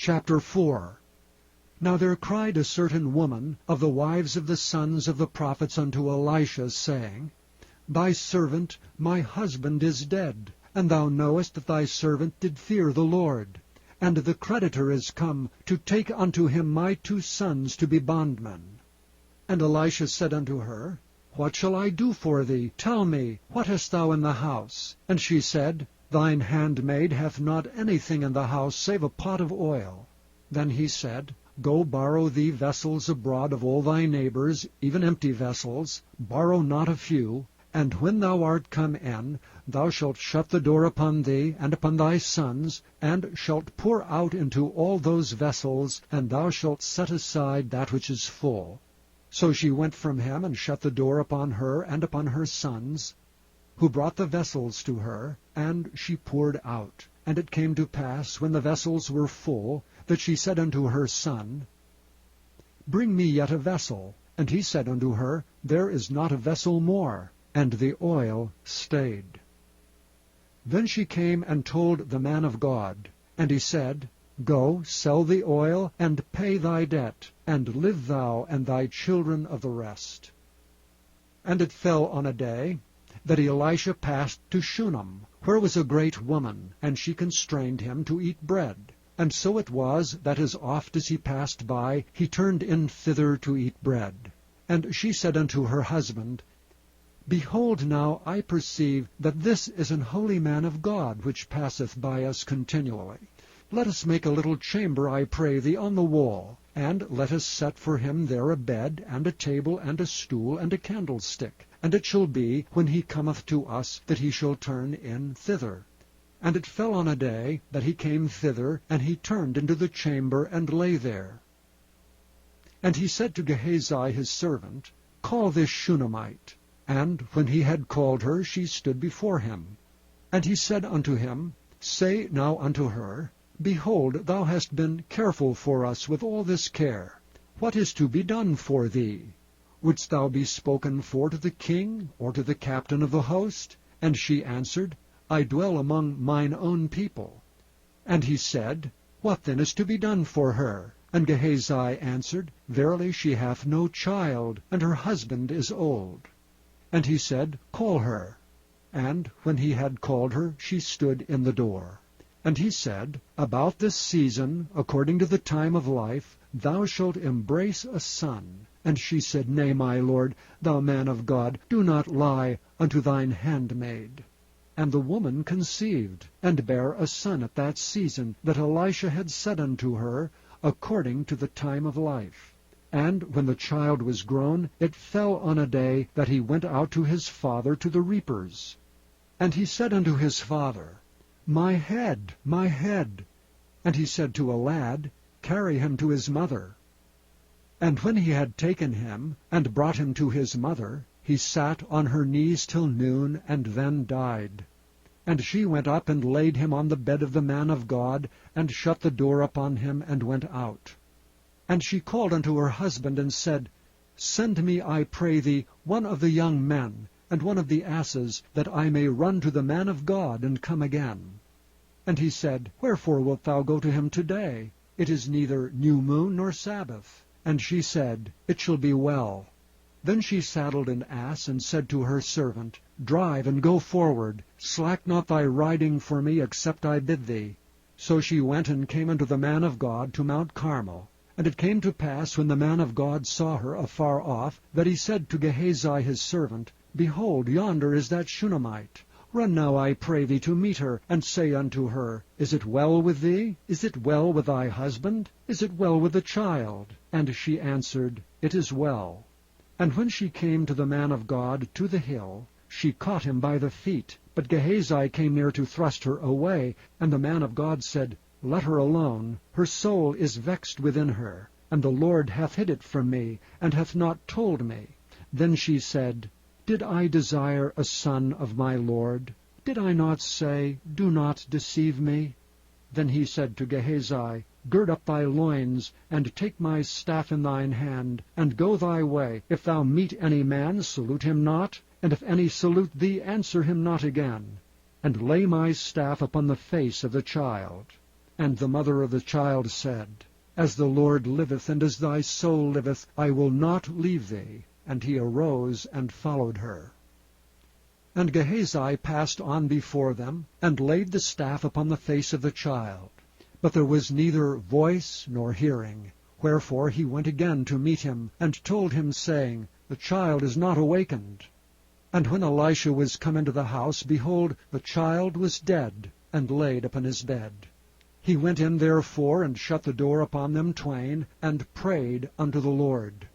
Chapter 4. Now there cried a certain woman of the wives of the sons of the prophets unto Elisha, saying, Thy servant, my husband, is dead, and thou knowest that thy servant did fear the Lord. And the creditor is come to take unto him my 2 sons to be bondmen. And Elisha said unto her, What shall I do for thee? Tell me, what hast thou in the house? And she said, Thine handmaid hath not anything in the house save a pot of oil. Then he said, Go borrow thee vessels abroad of all thy neighbors, even empty vessels, borrow not a few, and when thou art come in, thou shalt shut the door upon thee and upon thy sons, and shalt pour out into all those vessels, and thou shalt set aside that which is full. So she went from him, and shut the door upon her and upon her sons, who brought the vessels to her, and she poured out. And it came to pass, when the vessels were full, that she said unto her son, Bring me yet a vessel. And he said unto her, There is not a vessel more. And the oil stayed. Then she came and told the man of God. And he said, Go, sell the oil, and pay thy debt, and live thou and thy children of the rest. And it fell on a day that Elisha passed to Shunem, where was a great woman, and she constrained him to eat bread. And so it was, that as oft as he passed by, he turned in thither to eat bread. And she said unto her husband, Behold, now I perceive that this is an holy man of God, which passeth by us continually. Let us make a little chamber, I pray thee, on the wall, and let us set for him there a bed, and a table, and a stool, and a candlestick. And it shall be, when he cometh to us, that he shall turn in thither. And it fell on a day that he came thither, and he turned into the chamber, and lay there. And he said to Gehazi his servant, Call this Shunammite. And when he had called her, she stood before him. And he said unto him, Say now unto her, Behold, thou hast been careful for us with all this care. What is to be done for thee? Wouldst thou be spoken for to the king, or to the captain of the host? And she answered, I dwell among mine own people. And he said, What then is to be done for her? And Gehazi answered, Verily she hath no child, and her husband is old. And he said, Call her. And when he had called her, she stood in the door. And he said, About this season, according to the time of life, thou shalt embrace a son. And she said, Nay, my lord, thou man of God, do not lie unto thine handmaid. And the woman conceived, and bare a son at that season that Elisha had said unto her, according to the time of life. And when the child was grown, it fell on a day that he went out to his father to the reapers. And he said unto his father, My head, my head. And he said to a lad, Carry him to his mother. And when he had taken him, and brought him to his mother, he sat on her knees till noon, and then died. And she went up and laid him on the bed of the man of God, and shut the door upon him, and went out. And she called unto her husband, and said, Send me, I pray thee, one of the young men, and one of the asses, that I may run to the man of God, and come again. And he said, Wherefore wilt thou go to him today? It is neither new moon nor Sabbath. And she said, It shall be well. Then she saddled an ass, and said to her servant, Drive, and go forward. Slack not thy riding for me, except I bid thee. So she went and came unto the man of God to Mount Carmel. And it came to pass, when the man of God saw her afar off, that he said to Gehazi his servant, Behold, yonder is that Shunammite. Run now, I pray thee, to meet her, and say unto her, Is it well with thee? Is it well with thy husband? Is it well with the child? And she answered, It is well. And when she came to the man of God to the hill, she caught him by the feet. But Gehazi came near to thrust her away. And the man of God said, Let her alone. Her soul is vexed within her. And the Lord hath hid it from me, and hath not told me. Then she said, Did I desire a son of my Lord? Did I not say, Do not deceive me? Then he said to Gehazi, Gird up thy loins, and take my staff in thine hand, and go thy way. If thou meet any man, salute him not, and if any salute thee, answer him not again. And lay my staff upon the face of the child. And the mother of the child said, As the Lord liveth, and as thy soul liveth, I will not leave thee. And he arose and followed her. And Gehazi passed on before them, and laid the staff upon the face of the child. But there was neither voice nor hearing. Wherefore he went again to meet him, and told him, saying, The child is not awakened. And when Elisha was come into the house, behold, the child was dead, and laid upon his bed. He went in therefore, and shut the door upon them twain, and prayed unto the Lord.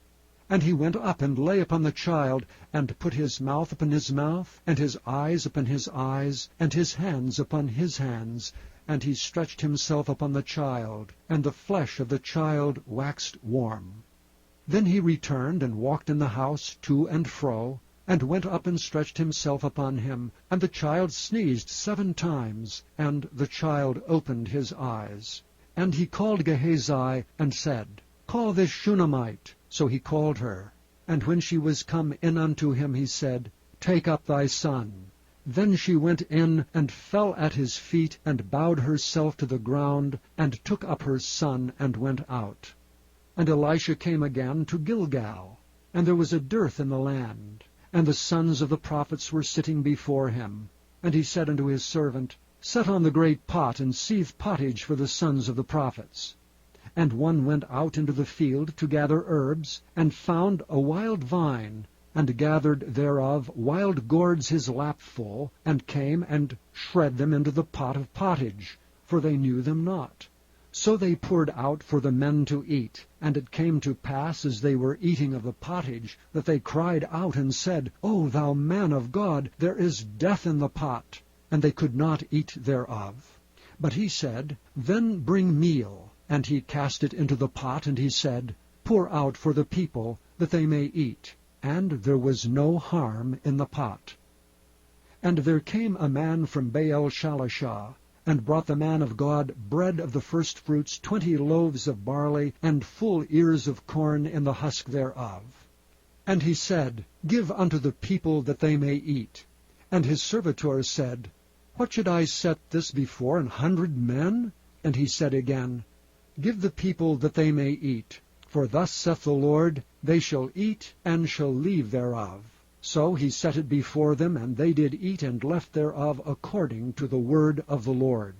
And he went up and lay upon the child, and put his mouth upon his mouth, and his eyes upon his eyes, and his hands upon his hands. And he stretched himself upon the child, and the flesh of the child waxed warm. Then he returned, and walked in the house to and fro, and went up and stretched himself upon him. And the child sneezed 7 times, and the child opened his eyes. And he called Gehazi, and said, Call this Shunammite. So he called her. And when she was come in unto him, he said, Take up thy son. Then she went in, and fell at his feet, and bowed herself to the ground, and took up her son, and went out. And Elisha came again to Gilgal, and there was a dearth in the land. And the sons of the prophets were sitting before him. And he said unto his servant, Set on the great pot, and seethe pottage for the sons of the prophets. And one went out into the field to gather herbs, and found a wild vine, and gathered thereof wild gourds his lap full, and came and shred them into the pot of pottage, for they knew them not. So they poured out for the men to eat. And it came to pass, as they were eating of the pottage, that they cried out and said, O thou man of God, there is death in the pot. And they could not eat thereof. But he said, Then bring meal. And he cast it into the pot, and he said, Pour out for the people, that they may eat. And there was no harm in the pot. And there came a man from Baal-shalishah, and brought the man of God bread of the firstfruits, 20 loaves of barley, and full ears of corn in the husk thereof. And he said, Give unto the people, that they may eat. And his servitor said, What should I set this before 100 men? And he said again, Give the people, that they may eat. For thus saith the Lord, They shall eat, and shall leave thereof. So he set it before them, and they did eat and left thereof according to the word of the Lord.